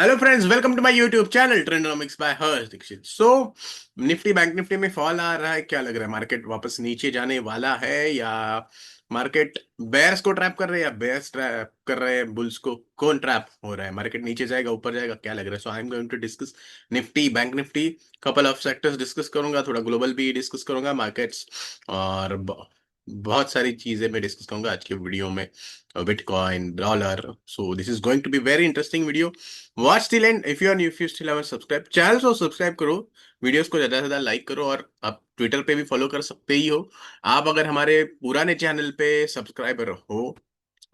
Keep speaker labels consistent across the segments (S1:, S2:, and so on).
S1: Hello friends, welcome to my YouTube channel Trendonomics by Harsh Dikshit. Nifty Bank Nifty में fall आ रहा है। क्या लग रहा है, मार्केट वापस नीचे जाने वाला है या मार्केट बेयर्स को ट्रैप कर रहे हैं या बेयर्स ट्रैप कर रहे हैं बुल्स को? कौन ट्रैप हो रहा है? मार्केट नीचे जाएगा, ऊपर जाएगा, क्या लग रहा है? So I am going to discuss Nifty Bank Nifty, couple of sectors discuss करूंगा, थोड़ा ग्लोबल भी डिस्कस करूंगा, मार्केट्स और बहुत सारी चीजें मैं डिस्कस करूंगा आज के वीडियो में। Bitcoin, dollar. So this is going to be very interesting video. Watch till end if you are new, if you still haven't subscribe channel को सब्सक्राइब करो, वीडियोस को ज्यादा से ज्यादा लाइक करो, और आप ट्विटर पे भी फॉलो कर सकते ही हो। आप अगर हमारे पुराने चैनल पे सब्सक्राइबर हो,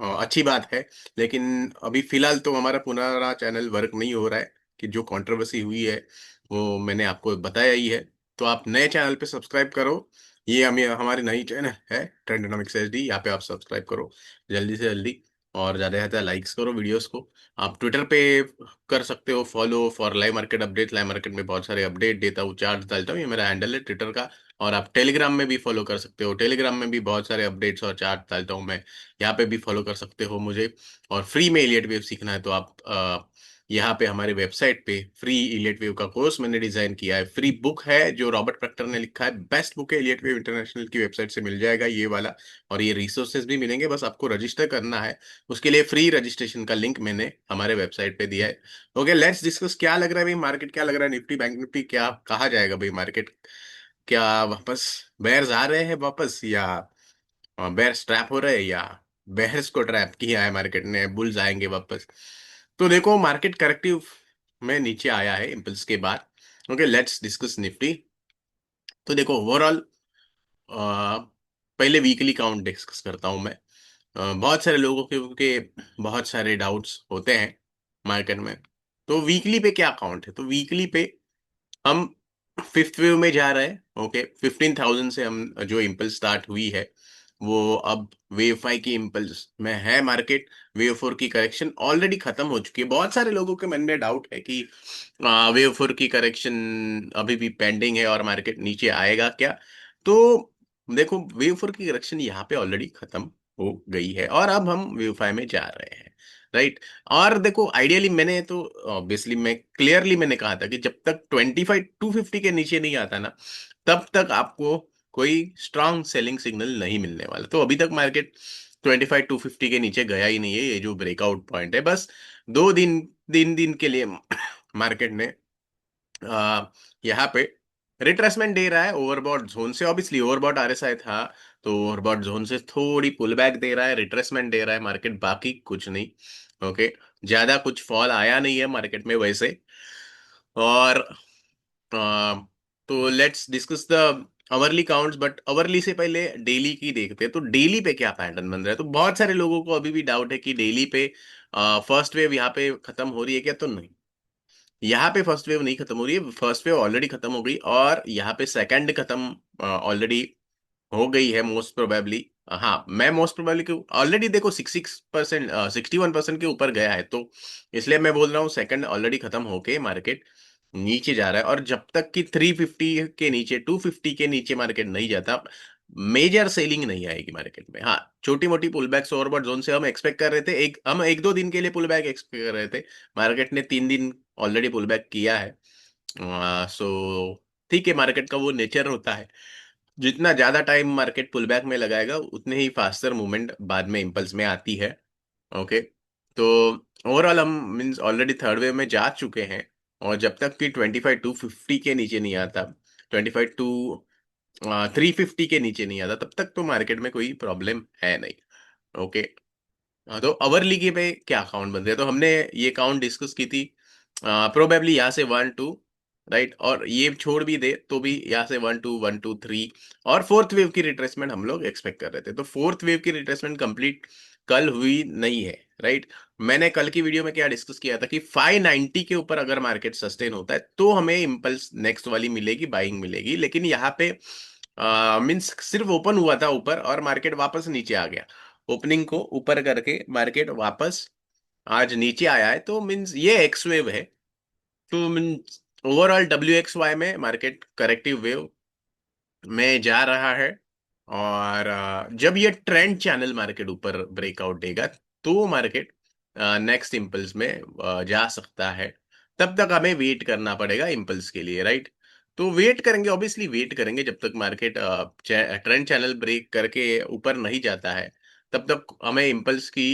S1: अच्छी बात है। लेकिन अभी फिलहाल तो हमारा पुराना चैनल वर्क नहीं हो रहा है, कि जो कंट्रोवर्सी हुई है वो मैंने आपको बताया ही है। तो आप नए चैनल पे सब्सक्राइब करो। ये हमें हमारी नई चैनल है ट्रेंडोनॉमिक्स एचडी, यहाँ पे आप सब्सक्राइब करो जल्दी से जल्दी, और ज्यादा से ज्यादा लाइक्स करो वीडियोस को। आप ट्विटर पे कर सकते हो follow for live market update. Live market में बहुत सारे अपडेट देता हूँ, चार्ट डालता हूँ, ये मेरा हैंडल है ट्विटर का। और आप टेलीग्राम में भी फॉलो कर सकते हो, टेलीग्राम में भी बहुत सारे अपडेट्स और चार्ट डालता हूँ मैं, यहाँ पे भी फॉलो कर सकते हो मुझे। और फ्री में इलियट वेव सीखना है तो आप यहाँ पे हमारे वेबसाइट पे फ्री इलियट वेव का कोर्स मैंने डिजाइन किया है। फ्री बुक है जो रॉबर्ट प्रैक्टर ने लिखा है, बेस्ट बुक है, इलियट वेव इंटरनेशनल की वेबसाइट से मिल जाएगा ये वाला। और ये रिसोर्सेज भी मिलेंगे, बस आपको रजिस्टर करना है। उसके लिए फ्री रजिस्ट्रेशन का लिंक मैंने हमारे वेबसाइट पे दिया है। Okay, let's discuss. क्या लग रहा है भाई मार्केट, क्या लग रहा है? निफ्टी बैंक निफ्टी क्या कहा जाएगा भाई मार्केट? क्या वापस बेयर्स आ रहे हैं वापस, या बेयर्स ट्रैप हो रहे हैं, या बेयर्स को ट्रैप किया है मार्केट ने, बुल्स आएंगे वापस? तो देखो, मार्केट करेक्टिव में नीचे आया है इम्पल्स के बाद। Okay, let's discuss Nifty. तो देखो ओवरऑल, पहले वीकली काउंट डिस्कस करता हूं मैं। बहुत सारे लोगों के बहुत सारे डाउट्स होते हैं मार्केट में। तो वीकली पे क्या काउंट है? तो वीकली पे हम फिफ्थ वेव में जा रहे हैं। ओके, 15,000 से हम जो इम्पल्स स्टार्ट हुई है वो अब वेव 5 की इम्पल्स में है मार्केट। वेव 4 की करेक्शन ऑलरेडी खत्म हो चुकी है। बहुत सारे लोगों के मन में डाउट है कि वेव 4 की करेक्शन अभी भी पेंडिंग है और मार्केट नीचे आएगा क्या? तो देखो, वेव 4 की करेक्शन यहाँ पे ऑलरेडी खत्म हो गई है और अब हम वेव 5 में जा रहे हैं, राइट। और देखो, आइडियली मैंने तो ऑब्वियसली मैं क्लियरली मैंने कहा था कि जब तक 25,250 के नीचे नहीं आता ना, तब तक आपको कोई स्ट्रांग सेलिंग सिग्नल नहीं मिलने वाला। तो अभी तक मार्केट 25,250 के नीचे गया ही नहीं है। ये जो ब्रेकआउट पॉइंट है, बस 2 दिन, 3 दिन के लिए मार्केट ने यहाँ पे रिट्रेसमेंट दे रहा है ओवरबॉट जोन से। ऑब्वियसली ओवरबॉट आरएसआई था, तो ओवरबॉट जोन से थोड़ी पुल बैक दे रहा है, रिट्रेसमेंट दे रहा है मार्केट, बाकी कुछ नहीं। ओके, ज्यादा कुछ फॉल आया नहीं है मार्केट में वैसे। और अ, तो let's discuss the hourly counts, but hourly से पहले डेली की देखते हैं। तो डेली पे क्या पैटर्न बन रहा है? तो बहुत सारे लोगों को अभी भी डाउट है कि डेली पे फर्स्ट वेव यहाँ पे खत्म हो रही है क्या? तो नहीं, यहाँ पे फर्स्ट वेव नहीं खत्म हो रही है। फर्स्ट वेव ऑलरेडी खत्म हो गई और यहाँ पे सेकंड खत्म ऑलरेडी हो गई है मोस्ट प्रोबेबली। हाँ, मैं मोस्ट प्रोबेबली ऑलरेडी देखो 66%, 61% के ऊपर गया है, तो इसलिए मैं बोल रहा हूँ सेकंड ऑलरेडी खत्म होके मार्केट नीचे जा रहा है। और जब तक कि 350 के नीचे, 250 के नीचे मार्केट नहीं जाता, मेजर सेलिंग नहीं आएगी मार्केट में। हाँ, छोटी मोटी पुल बैक ओवरबॉट जोन से हम एक्सपेक्ट कर रहे थे, हम 1-2 दिन के लिए पुल बैक एक्सपेक्ट कर रहे थे। मार्केट ने 3 दिन ऑलरेडी पुल बैक किया है। सो ठीक है, मार्केट का वो नेचर होता है, जितना ज्यादा टाइम मार्केट पुल बैक में लगाएगा उतने ही फास्टर मूवमेंट बाद में इम्पल्स में आती है। ओके, तो ओवरऑल हम मीन्स ऑलरेडी थर्ड वेव में जा चुके हैं। और जब तक कि 25,250 के नीचे नहीं आता, 25,350 के नीचे नहीं आता, तब तक तो मार्केट में कोई प्रॉब्लम है नहीं। ओके, तो अवरली के पे क्या अकाउंट बन रहे हैं? तो हमने ये अकाउंट डिस्कस की थी। प्रोबेबली यहाँ से 1-2, राइट, और ये छोड़ भी दे तो भी यहाँ से 1-2, 1-2, 3, और फोर्थ वेव की रिट्रेसमेंट हम लोग एक्सपेक्ट कर रहे थे। तो फोर्थ वेव की रिट्रेसमेंट कंप्लीट कल हुई नहीं है, राइट। मैंने कल की वीडियो में क्या डिस्कस किया था कि 590 के ऊपर अगर मार्केट सस्टेन होता है तो हमें इम्पल्स नेक्स्ट वाली मिलेगी, बाइंग मिलेगी। लेकिन यहाँ पे मीन्स सिर्फ ओपन हुआ था ऊपर और मार्केट वापस नीचे आ गया। ओपनिंग को ऊपर करके मार्केट वापस आज नीचे आया है, तो मीन्स ये एक्स वेव है। तो मीन्स ओवरऑल WXY में मार्केट करेक्टिव वेव में जा रहा है। और जब ये ट्रेंड चैनल मार्केट ऊपर ब्रेकआउट देगा तो मार्केट नेक्स्ट इम्पल्स में जा सकता है, तब तक हमें वेट करना पड़ेगा इम्पल्स के लिए, राइट। तो वेट करेंगे, ऑब्वियसली वेट करेंगे जब तक मार्केट ट्रेंड चैनल ब्रेक करके ऊपर नहीं जाता है, तब तक हमें इम्पल्स की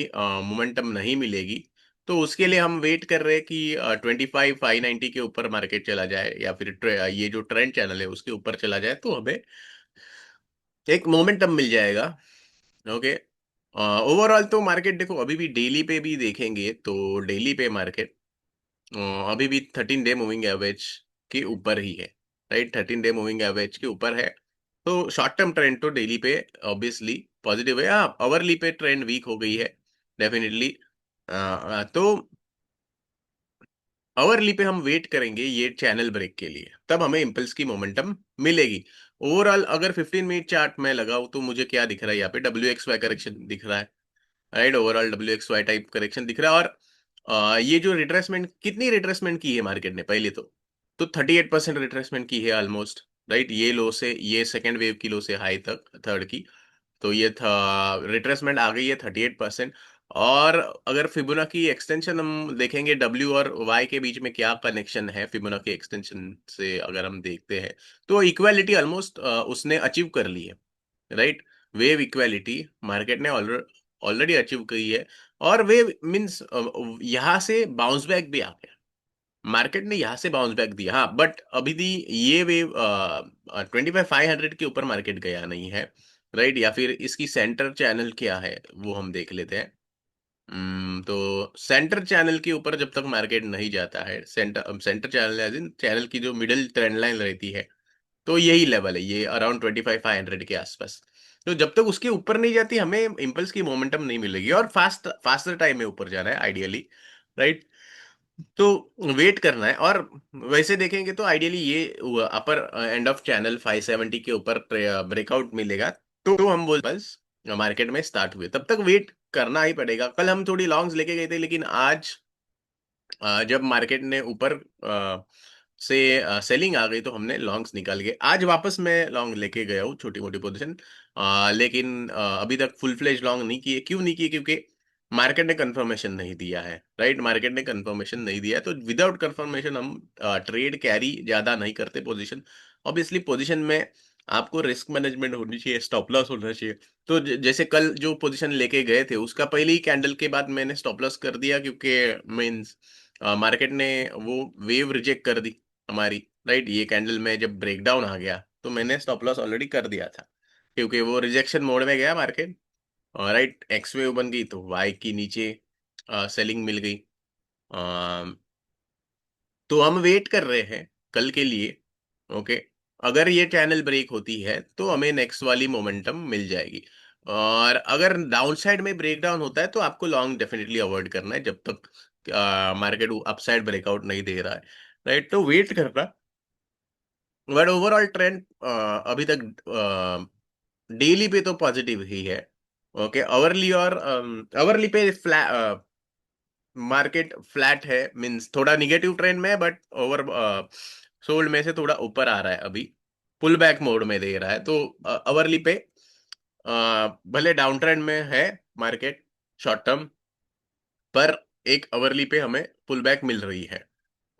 S1: मोमेंटम नहीं मिलेगी। तो उसके लिए हम वेट कर रहे हैं कि 25,590 के ऊपर मार्केट चला जाए, या फिर ये जो ट्रेंड चैनल है उसके ऊपर चला जाए, तो हमें एक मोमेंटम मिल जाएगा। ओके। ओवरऑल तो मार्केट देखो, अभी भी डेली पे भी देखेंगे तो डेली पे मार्केट अ, अभी भी 13 डे मूविंग एवरेज के ऊपर ही है, राइट। 13 डे मूविंग एवरेज के ऊपर है। तो शॉर्ट टर्म ट्रेंड तो डेली पे ऑब्वियसली पॉजिटिव है। हाँ, आवरली पे ट्रेंड वीक हो गई है डेफिनेटली। तो आवरली पे हम वेट करेंगे ये चैनल ब्रेक के लिए, तब हमें इम्पल्स की मोमेंटम मिलेगी। ओवरऑल अगर 15 मिनट चार्ट में लगाऊं तो मुझे क्या दिख रहा है, यहाँ पे WXY करेक्शन दिख रहा है, right. Overall WXY type correction दिख रहा है। और ये जो रिट्रेसमेंट, कितनी रिट्रेसमेंट की है मार्केट ने पहले तो 38% रिट्रेसमेंट की है ऑलमोस्ट, राइट। ये लो से, ये सेकेंड वेव की लो से हाई तक थर्ड की, तो ये था रिट्रेसमेंट आ गई है 38%। और अगर फिबोनाची एक्सटेंशन हम देखेंगे, डब्ल्यू और वाई के बीच में क्या कनेक्शन है फिबोनाची एक्सटेंशन से अगर हम देखते हैं, तो इक्वालिटी ऑलमोस्ट उसने अचीव कर ली है, राइट। वेव इक्वालिटी मार्केट ने ऑलरेडी अचीव की है। और वेव मीन्स यहाँ से बाउंस बैक भी आ गया, मार्केट ने यहाँ से बाउंस बैक दिया। हाँ, बट अभी भी ये वेव 25,500 के ऊपर मार्केट गया नहीं है, राइट। या फिर इसकी सेंटर चैनल क्या है वो हम देख लेते हैं। तो सेंटर चैनल के ऊपर जब तक मार्केट नहीं जाता है, सेंटर सेंटर चैनल चैनल की जो मिडिल ट्रेंड लाइन रहती है, तो यही लेवल है, ये अराउंड 25,500 के आसपास। तो जब तक उसके ऊपर नहीं जाती, हमें इम्पल्स की मोमेंटम नहीं मिलेगी, और फास्टर टाइम में ऊपर जाना है आइडियली, राइट। तो वेट करना है। और वैसे देखेंगे तो आइडियली ये अपर एंड ऑफ चैनल 570 के ऊपर ब्रेकआउट मिलेगा, तो हम बोल बस मार्केट में स्टार्ट हुए, तब तक वेट करना ही पड़ेगा। कल हम थोड़ी लॉन्ग्स लेके गए थे, लेकिन आज जब मार्केट ने ऊपर से सेलिंग आ गई तो हमने लॉन्ग्स निकाल के आज वापस मैं लॉन्ग लेके गया हूँ, छोटी मोटी पोजीशन। लेकिन अभी तक फुल फ्लेज लॉन्ग नहीं किए। क्यों नहीं किए? क्योंकि मार्केट ने कंफर्मेशन नहीं दिया है, राइट। मार्केट ने कंफर्मेशन नहीं दिया है, तो विदाउट कंफर्मेशन हम ट्रेड कैरी ज्यादा नहीं करते पोजीशन। ऑब्वियसली पोजीशन में आपको रिस्क मैनेजमेंट होनी चाहिए, स्टॉप लॉस होना चाहिए। तो जैसे कल जो पोजीशन लेके गए थे, उसका पहले ही कैंडल के बाद मैंने स्टॉप लॉस कर दिया, क्योंकि मीन्स मार्केट ने वो वेव रिजेक्ट कर दी हमारी, राइट। ये कैंडल में जब ब्रेकडाउन आ गया तो मैंने स्टॉप लॉस ऑलरेडी कर दिया था, क्योंकि वो रिजेक्शन मोड में गया मार्केट, राइट। एक्स वेव बन गई तो वाई की नीचे सेलिंग मिल गई। तो हम वेट कर रहे हैं कल के लिए। ओके। अगर ये चैनल ब्रेक होती है तो हमें नेक्स्ट वाली मोमेंटम मिल जाएगी। और अगर डाउन साइड में ब्रेकडाउन होता है तो आपको लॉन्ग डेफिनेटली अवॉइड करना है, जब तक मार्केट अपसाइड ब्रेकआउट नहीं दे रहा है, राइट। तो वेट करना। बट ओवरऑल ट्रेंड अभी तक डेली पे तो पॉजिटिव ही है। ओके। आवरली और आवरली पे फ्लैट, मार्केट फ्लैट है, मींस थोड़ा निगेटिव ट्रेंड में है, बट ओवर सोल्ड में से थोड़ा ऊपर आ रहा है अभी, पुल बैक मोड में दे रहा है। तो आवरली पे भले डाउन ट्रेंड में है मार्केट शॉर्ट टर्म, पर एक आवरली पे हमें पुल बैक मिल रही है।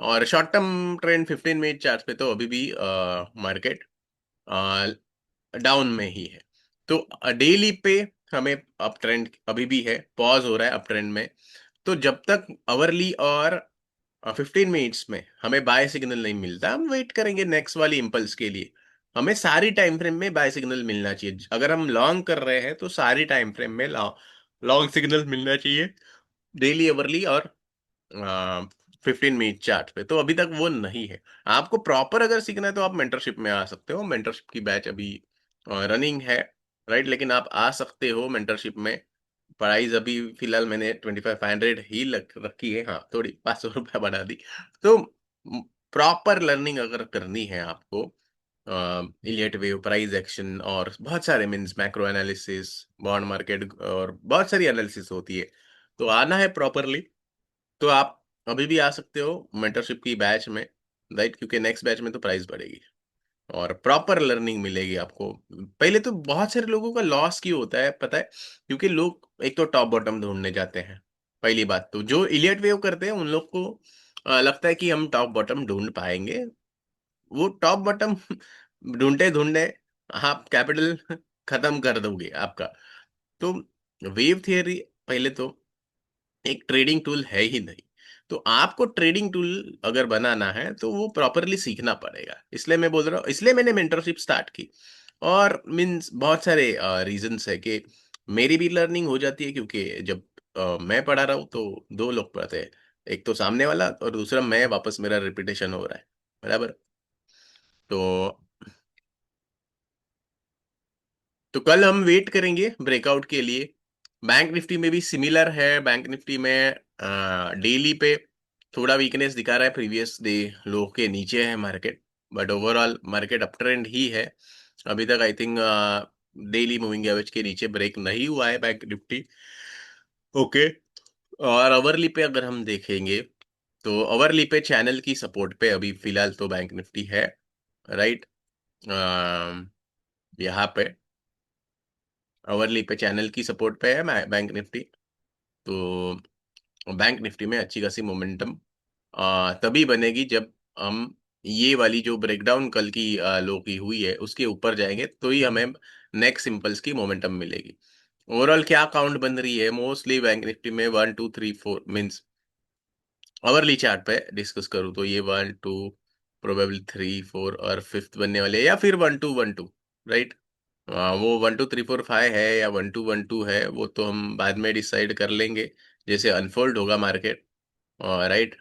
S1: और short term trend 15 minute chart पे तो अभी भी मार्केट डाउन में ही है। तो डेली पे हमें अप ट्रेंड अभी भी है, पॉज हो रहा है अप ट्रेंड में। तो जब तक आवरली और 15 मिनट्स में हमें बाय सिग्नल नहीं मिलता, हम वेट करेंगे नेक्स्ट वाली इम्पल्स के लिए। हमें सारी टाइम फ्रेम में बाय सिग्नल मिलना चाहिए। अगर हम लॉन्ग कर रहे हैं तो सारी टाइम फ्रेम में लॉन्ग सिग्नल मिलना चाहिए, डेली, आवरली और 15 मिनट चार्ट पे। तो अभी तक वो नहीं है। आपको प्रॉपर अगर सीखना है तो आप मेंटरशिप में आ सकते हो, मेंटरशिप की बैच अभी रनिंग है, राइट। लेकिन आप आ सकते हो मेंटरशिप में। प्राइस अभी फिलहाल मैंने 25,500 ही रखी है, हाँ, थोड़ी 500 रुपया बढ़ा दी। तो प्रॉपर लर्निंग अगर करनी है आपको, इलियट वेव, प्राइस एक्शन और बहुत सारे means macro analysis, bond market और बहुत सारी एनालिसिस होती है, तो आना है प्रॉपरली। तो आप अभी भी आ सकते हो मेंटरशिप की बैच में, राइट, क्योंकि नेक्स्ट बैच में तो प्राइस बढ़ेगी और प्रॉपर लर्निंग मिलेगी आपको। पहले तो बहुत सारे लोगों का लॉस क्यों होता है पता है? क्योंकि लोग एक तो टॉप बॉटम ढूंढने जाते हैं, पहली बात तो जो इलियट वेव करते हैं उन लोग को लगता है कि हम टॉप बॉटम ढूंढ पाएंगे। वो टॉप बॉटम ढूंढते ढूंढते आप कैपिटल खत्म कर दोगे आपका। तो वेव थियरी पहले तो एक ट्रेडिंग टूल है ही नहीं। तो आपको ट्रेडिंग टूल अगर बनाना है तो वो प्रॉपरली सीखना पड़ेगा, इसलिए मैं बोल रहा हूँ, इसलिए मैंने मेंटरशिप स्टार्ट की। और मीन्स बहुत सारे रीजंस है कि मेरी भी लर्निंग हो जाती है, क्योंकि जब मैं पढ़ा रहा हूँ तो दो लोग पढ़ते हैं, एक तो सामने वाला और दूसरा मैं, वापस मेरा रिपीटेशन हो रहा है, बराबर। तो कल हम वेट करेंगे ब्रेकआउट के लिए। बैंक निफ्टी में भी सिमिलर है, बैंक निफ्टी में डेली पे थोड़ा वीकनेस दिखा रहा है, प्रीवियस डे लो के नीचे है market, but overall market up trend ही है अभी तक। I think daily moving average के नीचे ब्रेक नहीं हुआ है बैंक निफ्टी। ओके। और अवरली पे अगर हम देखेंगे तो अवरली पे चैनल की सपोर्ट पे अभी फिलहाल तो बैंक निफ्टी है, राइट। यहाँ पे अवरली पे चैनल की सपोर्ट पे है बैंक निफ्टी। तो बैंक निफ्टी में अच्छी खासी मोमेंटम तभी बनेगी जब हम ये वाली जो ब्रेकडाउन कल की लो की हुई है उसके ऊपर जाएंगे, तो ही हमें नेक्स्ट इम्पल्स की मोमेंटम मिलेगी। ओवरऑल क्या काउंट बन रही है, मोस्टली बैंक निफ्टी में 1 2 3 4 मीन्स आवरली चार्ट पे डिस्कस करूँ तो ये 1 2 प्रोबेबली 3 4 और फिफ्थ बनने वाले हैं, या फिर 1 2 1 2, राइट। वो 1 2 3 4 5 है या 1 2 1 2 है, वो तो हम बाद में डिसाइड कर लेंगे जैसे अनफोल्ड होगा मार्केट, राइट।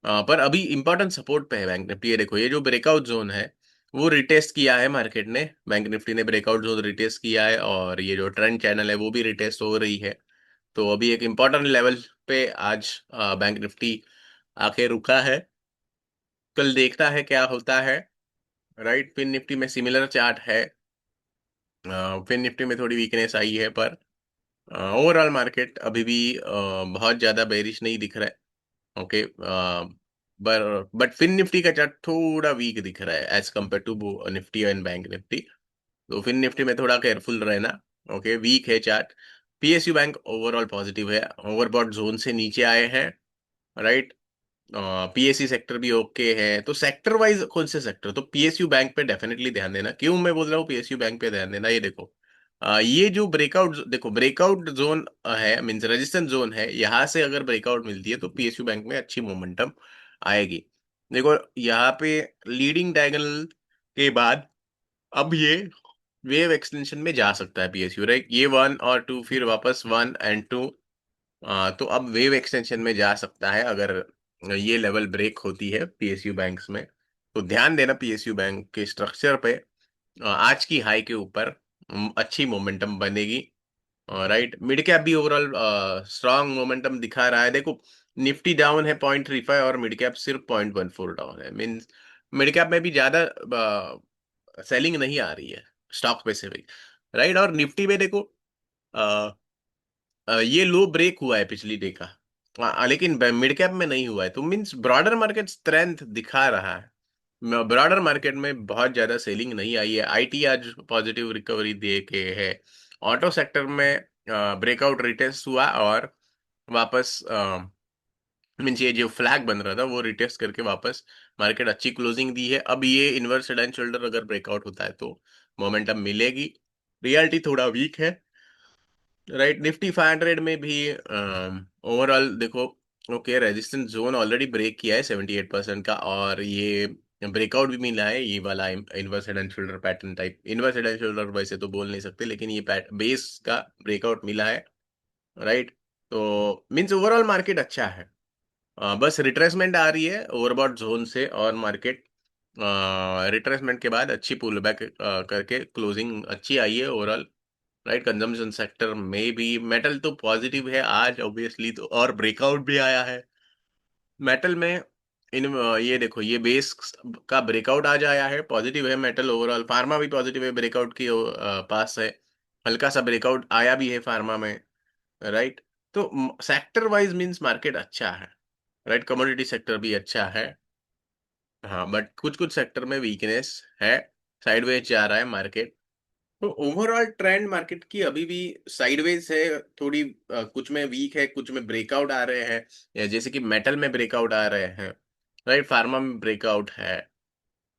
S1: पर अभी इंपॉर्टेंट सपोर्ट पे है बैंक निफ्टी। ये देखो, ये जो ब्रेकआउट जोन है वो रिटेस्ट किया है मार्केट ने, बैंक निफ्टी ने ब्रेकआउट जोन रिटेस्ट किया है, और ये जो ट्रेंड चैनल है वो भी रिटेस्ट हो रही है। तो अभी एक इंपॉर्टेंट लेवल पे आज बैंक निफ्टी आके रुका है, कल देखता है क्या होता है, राइट। फिन निफ्टी में सिमिलर चार्ट है, फिन निफ्टी में थोड़ी वीकनेस आई है, पर ओवरऑल मार्केट अभी भी बहुत ज्यादा बेरिश नहीं दिख रहा है। ओके। बट फिन निफ्टी का चार्ट थोड़ा वीक दिख रहा है as compare to Nifty and bank Nifty. तो फिन निफ्टी में थोड़ा केयरफुल रहना। ओके, वीक है chart. PSU bank overall positive है, ओवरबॉट जोन से नीचे आए हैं, राइट। पीएससी सेक्टर भी ओके है। तो सेक्टर वाइज कौन से सेक्टर, तो पीएसयू बैंक पे डेफिनेटली ध्यान देना। क्यों मैं बोल रहा हूँ पीएसयू बैंक पे ध्यान देना, ये देखो, ये जो ब्रेकआउट, देखो ब्रेकआउट जोन है, मींस रेजिस्टेंस जोन है, यहाँ से अगर ब्रेकआउट मिलती है तो पीएसयू बैंक में अच्छी मोमेंटम आएगी। देखो यहाँ पे लीडिंग डायगोनल के बाद अब ये वेव एक्सटेंशन में जा सकता है पीएसयू, राइट। ये 1 और 2, फिर वापस 1 एंड 2। तो अब वेव एक्सटेंशन में जा सकता है अगर ये लेवल ब्रेक होती है पीएसयू बैंक्स में। तो ध्यान देना पीएसयू बैंक के स्ट्रक्चर पे, आज की हाई के ऊपर अच्छी मोमेंटम बनेगी, राइट। मिड कैप भी ओवरऑल स्ट्रांग मोमेंटम दिखा रहा है। देखो निफ्टी डाउन है 0.35 और मिड कैप सिर्फ 0.14 डाउन है, मीन्स मिड कैप में भी ज्यादा सेलिंग नहीं आ रही है स्टॉक स्पेसिफिक, राइट। और निफ्टी में देखो ये लो ब्रेक हुआ है पिछली डे का, लेकिन मिड कैप में नहीं हुआ है, तो मींस ब्रॉडर मार्केट स्ट्रेंथ दिखा रहा है। ब्रॉडर मार्केट में बहुत ज्यादा सेलिंग नहीं आई है। आईटी आज पॉजिटिव रिकवरी दे के है। ऑटो सेक्टर में ब्रेकआउट रिटेस्ट हुआ और वापस मीन्स ये जो फ्लैग बन रहा था वो रिटेस्ट करके वापस मार्केट अच्छी क्लोजिंग दी है। अब ये इनवर्स हेड एंड शोल्डर अगर ब्रेकआउट होता है तो मोमेंटम मिलेगी। रियलिटी थोड़ा वीक है, राइट। निफ्टी 500 में भी ओवरऑल देखो, okay, resistance zone already break किया है 78% का, और ये ब्रेकआउट भी मिला है, ये वाला inverse head and shoulder pattern type. Inverse head and shoulder वैसे तो बोल नहीं सकते, लेकिन ये बेस का ब्रेकआउट मिला है, राइट। तो मीन्स ओवरऑल मार्केट अच्छा है। बस रिट्रेसमेंट आ रही है ओवरबॉट जोन से, और मार्केट रिट्रेसमेंट के बाद अच्छी पुल बैक करके क्लोजिंग अच्छी आई है ओवरऑल, राइट। कंजम्पशन सेक्टर में भी मेटल तो पॉजिटिव है आज ऑब्वियसली, तो और ब्रेकआउट भी आया है मेटल में। इन ये देखो, ये बेस का ब्रेकआउट आज आया है, पॉजिटिव है मेटल ओवरऑल। फार्मा भी पॉजिटिव है, ब्रेकआउट की पास है, हल्का सा ब्रेकआउट आया भी है फार्मा में, राइट। तो सेक्टर वाइज मींस मार्केट अच्छा है, राइट। कमोडिटी सेक्टर भी अच्छा है, हाँ, बट कुछ कुछ सेक्टर में वीकनेस है, साइडवेज जा रहा है मार्केट, तो ओवरऑल ट्रेंड मार्केट की अभी भी साइडवेज है थोड़ी, कुछ में वीक है, कुछ में ब्रेकआउट आ रहे हैं, या जैसे कि मेटल में ब्रेकआउट आ रहे हैं, राइट, फार्मा में ब्रेकआउट है,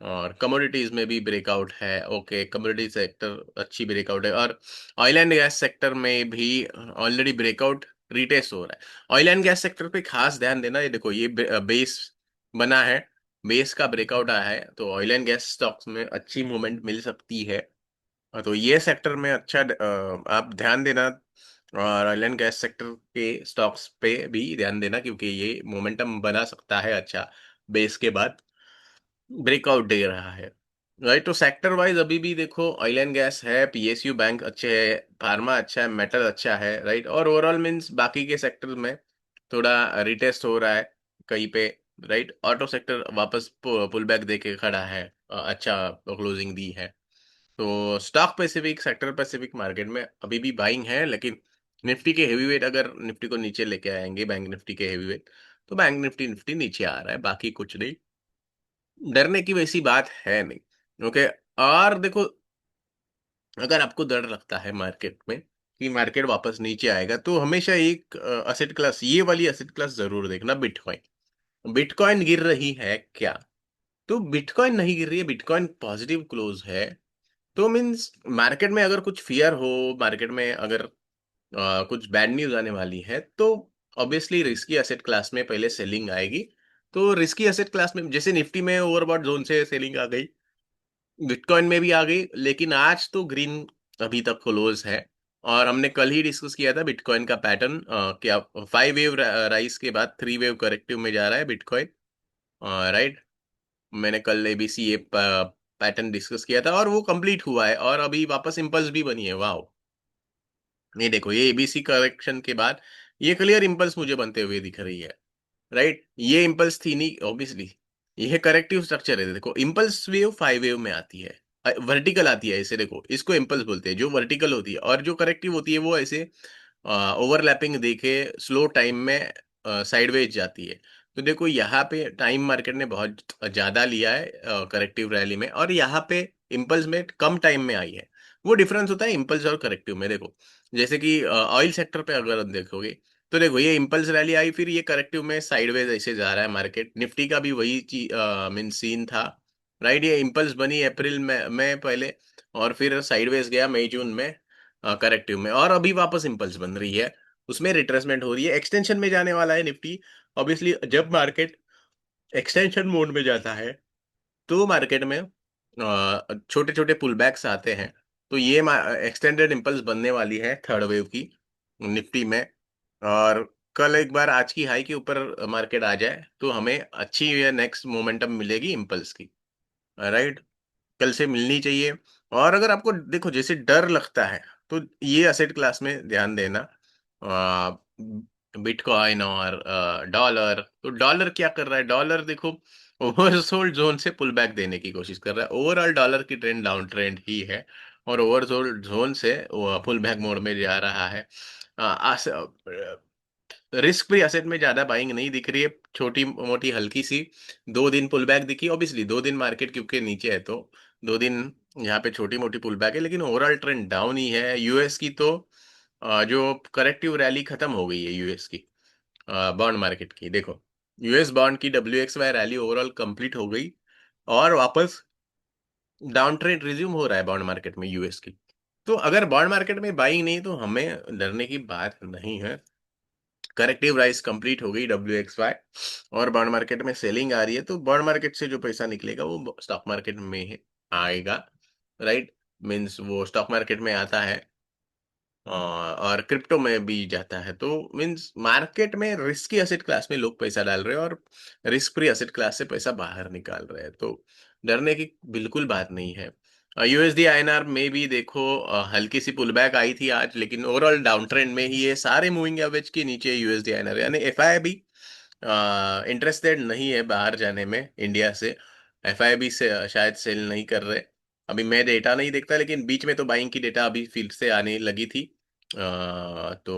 S1: और कमोडिटीज में भी ब्रेकआउट है। ओके, कमोडिटी सेक्टर अच्छी ब्रेकआउट है, और ऑयल एंड गैस सेक्टर में भी ऑलरेडी ब्रेकआउट रिटेस्ट हो रहा है। ऑयल एंड गैस सेक्टर पे खास ध्यान देना, ये देखो ये बेस बना है, बेस का ब्रेकआउट आया है, तो ऑयल एंड गैस स्टॉक्स में अच्छी मूवमेंट मिल सकती है। तो ये सेक्टर में अच्छा आप ध्यान देना, और ऑयल एंड गैस सेक्टर के स्टॉक्स पे भी ध्यान देना, क्योंकि ये मोमेंटम बना सकता है अच्छा, बेस के बाद ब्रेकआउट दे रहा है, राइट। तो सेक्टर वाइज अभी भी देखो, ऑयल एंड गैस है, पीएसयू बैंक अच्छे है, फार्मा अच्छा है, मेटल अच्छा है, राइट। और ओवरऑल मीन्स बाकी के सेक्टर में थोड़ा रिटेस्ट हो रहा है कहीं पे, राइट। ऑटो सेक्टर वापस पुल बैक दे के खड़ा है, अच्छा क्लोजिंग दी है। तो stock specific, sector specific market में अभी भी बाइंग है, लेकिन निफ्टी के हेवी वेट अगर निफ्टी को नीचे लेके आएंगे, बैंक निफ्टी के हेवी वेट, तो बैंक निफ्टी निफ्टी नीचे आ रहा है, बाकी कुछ नहीं, डरने की वैसी बात है नहीं। ओके। और देखो, अगर आपको डर लगता है मार्केट में कि मार्केट वापस नीचे आएगा, तो हमेशा एक असेट क्लास, ये वाली असेट क्लास जरूर देखना, बिटकॉइन। बिटकॉइन गिर रही है क्या? तो बिटकॉइन नहीं गिर रही है, बिटकॉइन पॉजिटिव क्लोज है। तो मीन्स मार्केट में अगर कुछ फियर हो, मार्केट में अगर कुछ बैड न्यूज आने वाली है, तो ऑब्वियसली रिस्की एसेट क्लास में पहले सेलिंग आएगी। तो रिस्की एसेट क्लास में जैसे निफ्टी में ओवरबॉट जोन से सेलिंग आ गई, बिटकॉइन में भी आ गई, लेकिन आज तो ग्रीन अभी तक क्लोज है। और हमने कल ही डिस्कस किया था बिटकॉइन का पैटर्न, क्या 5 वेव राइज के बाद 3 वेव करेक्टिव में जा रहा है बिटकॉइन, राइट। मैंने कल एबीसी ये पैटर्न डिस्कस किया था, और वो कंप्लीट हुआ है, और अभी वापस इम्पल्स भी बनी है, वाह। ये देखो, ये एबीसी करेक्शन के बाद ये क्लियर इम्पल्स मुझे बनते हुए दिख रही है, राइट। ये इम्पल्स थी नहीं ऑब्वियसली, ये करेक्टिव स्ट्रक्चर है। देखो, इम्पल्स वेव 5 वेव में आती है, वर्टिकल आती है, ऐसे देखो, इसको इम्पल्स बोलते हैं जो वर्टिकल होती है, और जो करेक्टिव होती है वो ऐसे ओवरलैपिंग देके स्लो टाइम में साइडवेज जाती है। तो देखो, यहाँ पे टाइम मार्केट ने बहुत ज्यादा लिया है करेक्टिव रैली में, और यहाँ पे इम्पल्स में कम टाइम में आई है। वो डिफरेंस होता है इम्पल्स और करेक्टिव में। देखो, जैसे कि ऑयल सेक्टर पे अगर हम देखोगे, तो देखो, ये इम्पल्स रैली आई, फिर ये करेक्टिव में साइडवेज ऐसे जा रहा है मार्केट, निफ्टी का भी वही मीन सीन था, राइट। ये इम्पल्स बनी अप्रैल में पहले, और फिर साइडवेज गया मई जून में करेक्टिव में, और अभी वापस इम्पल्स बन रही है, उसमें रिट्रेसमेंट हो रही है, एक्सटेंशन में जाने वाला है निफ्टी। ऑब्वियसली जब मार्केट एक्सटेंशन मोड में जाता है, तो मार्केट में छोटे छोटे पुल बैक्स आते हैं। तो ये एक्सटेंडेड इम्पल्स बनने वाली है थर्ड वेव की निफ्टी में। और कल एक बार आज की हाई के ऊपर मार्केट आ जाए, तो हमें अच्छी नेक्स्ट मोमेंटम मिलेगी इम्पल्स की, राइट। कल से मिलनी चाहिए। और अगर आपको देखो जैसे डर लगता है, तो ये असेट क्लास में ध्यान देना, बिटकॉइन और डॉलर। तो डॉलर क्या कर रहा है? डॉलर देखो, ओवरसोल्ड जोन से पुल बैक देने की कोशिश कर रहा है, ओवरऑल डॉलर की ट्रेंड डाउन ट्रेंड ही है, और ओवरसोल्ड जोन से पुल बैक मोड में जा रहा है। रिस्क फ्री एसेट में ज्यादा बाइंग नहीं दिख रही है, छोटी मोटी हल्की सी 2 दिन पुल बैक दिखी, ऑब्वियसली 2 दिन मार्केट क्योंकि नीचे है, तो 2 दिन यहाँ पे छोटी मोटी पुल बैक है, लेकिन ओवरऑल ट्रेंड डाउन ही है। यूएस की तो जो करेक्टिव रैली खत्म हो गई है यूएस की बॉन्ड मार्केट की, देखो, यूएस बॉन्ड की WXY रैली ओवरऑल कंप्लीट हो गई, और वापस डाउन ट्रेंड रिज्यूम हो रहा है बॉन्ड मार्केट में यूएस की। तो अगर बॉन्ड मार्केट में बाइंग नहीं, तो हमें डरने की बात नहीं है। करेक्टिव राइज कंप्लीट हो गई WXY, और बॉन्ड मार्केट में सेलिंग आ रही है, तो बॉन्ड मार्केट से जो पैसा निकलेगा वो स्टॉक मार्केट में आएगा, राइट। मीन्स वो स्टॉक मार्केट में आता है, और क्रिप्टो में भी जाता है। तो मीन्स मार्केट में रिस्की एसेट क्लास में लोग पैसा डाल रहे हैं, और रिस्क फ्री एसेट क्लास से पैसा बाहर निकाल रहे हैं, तो डरने की बिल्कुल बात नहीं है। यूएसडी आईएनआर में भी देखो, हल्की सी पुलबैक आई थी आज, लेकिन ओवरऑल डाउन ट्रेंड में ही है, सारे मूविंग एवरेज के नीचे यूएसडी आईएनआर, यानी एफआई भी इंटरेस्टेड नहीं है बाहर जाने में इंडिया से। एफआई भी से शायद सेल नहीं कर रहे। अभी मैं डेटा नहीं देखता, लेकिन बीच में तो बाइंग की डेटा अभी फिर से आने लगी थी। तो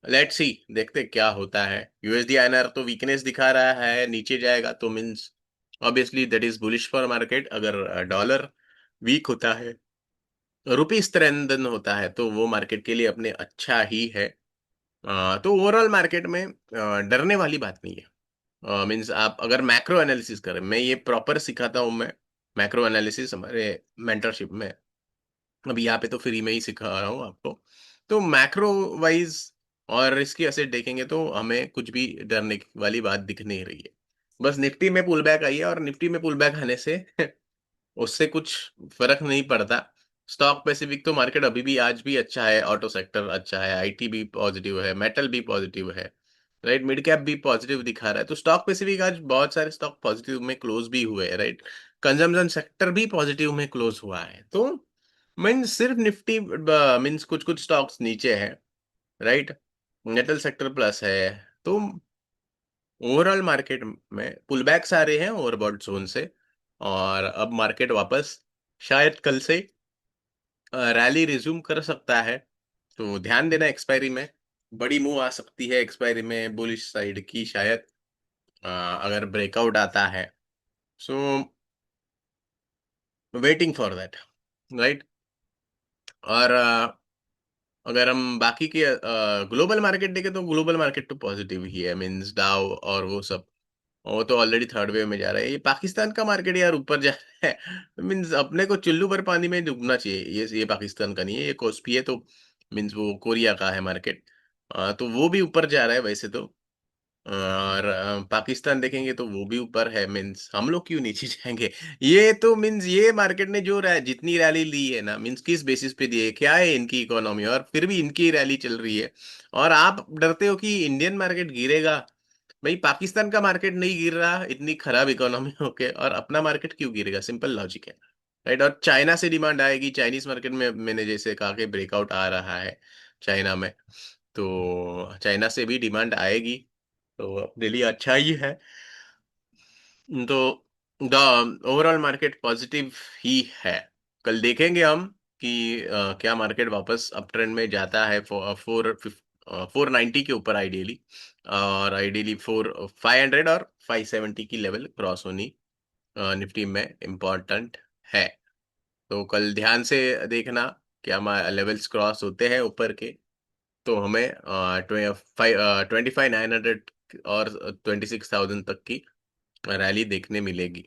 S1: लेट्स सी, देखते क्या होता है। यूएसडी आईएनआर तो वीकनेस दिखा रहा है, नीचे जाएगा तो means obviously that is bullish for market. अगर डॉलर वीक होता है, रुपी स्ट्रेंथन होता है तो वो मार्केट के लिए अपने अच्छा ही है। तो ओवरऑल मार्केट में डरने वाली बात नहीं है। मीन्स आप अगर मैक्रो एनालिसिस करें, मैं ये प्रॉपर सिखाता हूँ, मैं मैक्रो एनालिसिस हमारे मेंटरशिप में, अभी यहाँ पे तो फ्री में ही सिखा रहा हूँ आपको। तो मैक्रो वाइज और रिस्की एसेट देखेंगे तो हमें कुछ भी डरने वाली बात दिख नहीं रही है। बस निफ्टी में पुल बैक आई है, और निफ्टी में पुल बैक आने से उससे कुछ फर्क नहीं पड़ता। स्टॉक पेसिफिक तो मार्केट अभी भी आज भी अच्छा है, ऑटो सेक्टर अच्छा है, आईटी भी पॉजिटिव है, मेटल भी पॉजिटिव है, राइट, मिड कैप भी पॉजिटिव दिखा रहा है। तो स्टॉक पेसिफिक आज बहुत सारे स्टॉक पॉजिटिव में क्लोज भी हुए हैं, राइट। कंजम्पशन सेक्टर भी पॉजिटिव में क्लोज हुआ है। तो मीन सिर्फ निफ्टी मीन्स कुछ कुछ स्टॉक्स नीचे है, राइट, मेटल सेक्टर प्लस है। तो ओवरऑल मार्केट में पुलबैक्स आ रहे हैं ओवरबॉट जोन से, और अब मार्केट वापस शायद कल से रैली रिज्यूम कर सकता है। तो ध्यान देना, एक्सपायरी में बड़ी मूव आ सकती है, एक्सपायरी में बुलिश साइड की शायद, अगर ब्रेकआउट आता है। So waiting for that, right. और अगर हम बाकी के ग्लोबल मार्केट देखें तो ग्लोबल मार्केट तो पॉजिटिव ही है, मींस डाउ और वो सब, वो तो ऑलरेडी थर्ड वेव में जा रहा है। ये पाकिस्तान का मार्केट यार ऊपर जा रहा है, मींस अपने को चुल्लू भर पानी में डूबना चाहिए। ये पाकिस्तान का नहीं है, ये कोस्पी है, तो मींस वो कोरिया का है मार्केट। तो वो भी ऊपर जा रहा है वैसे तो। और पाकिस्तान देखेंगे तो वो भी ऊपर है, मींस हम लोग क्यों नीचे जाएंगे। ये तो मींस ये मार्केट ने जो जितनी रैली ली है ना, मींस किस बेसिस पे दी है, क्या है इनकी इकोनॉमी, और फिर भी इनकी रैली चल रही है। और आप डरते हो कि इंडियन मार्केट गिरेगा। भाई पाकिस्तान का मार्केट नहीं गिर रहा इतनी खराब इकोनॉमी होके, और अपना मार्केट क्यों गिरेगा, सिंपल लॉजिक है, राइट। और चाइना से डिमांड आएगी, चाइनीज मार्केट में मैंने जैसे कहा कि ब्रेकआउट आ रहा है चाइना में, तो चाइना से भी डिमांड आएगी, तो अपने लिए अच्छा ही है। तो द ओवरऑल मार्केट पॉजिटिव ही है। कल देखेंगे हम कि क्या मार्केट वापस अप ट्रेंड में जाता है, 490 के ऊपर आइडियली, और आइडियली 500 और 570 की लेवल क्रॉस होनी निफ्टी में इम्पोर्टेंट है। तो कल ध्यान से देखना, क्या लेवल्स क्रॉस होते हैं ऊपर के, तो हमें 25,900 और 26,000 तक की रैली देखने मिलेगी।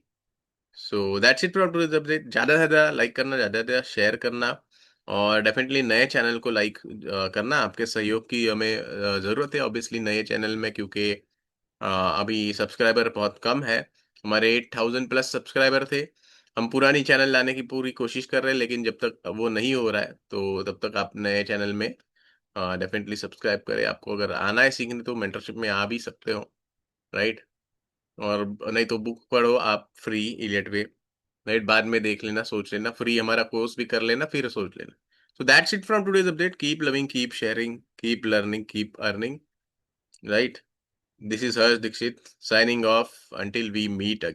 S1: सो that's it for today's update. ज़्यादा से ज़्यादा लाइक करना, ज़्यादा से ज़्यादा शेयर करना, और डेफिनेटली नए चैनल को लाइक करना। आपके सहयोग की हमें ज़रूरत है ऑब्वियसली नए चैनल में, क्योंकि अभी सब्सक्राइबर बहुत कम है। हमारे 8,000 प्लस सब्सक्राइबर थे। हम पुरानी चैनल लाने की पूरी कोशिश कर रहे हैं, लेकिन जब तक वो नहीं हो रहा है तो तब तक आप नए चैनल में डेफिनेटली सब्सक्राइब करें। आपको अगर आना है सीखने तो मेंटरशिप में आ भी सकते हो, राइट। और नहीं तो बुक पढ़ो आप फ्री, इलियट वे, राइट, बाद में देख लेना, सोच लेना, फ्री हमारा कोर्स भी कर लेना, फिर सोच लेना। So that's it from today's update. Keep loving, keep sharing, keep learning, keep earning, right. This is Harsh Dikshit signing off, until we meet again.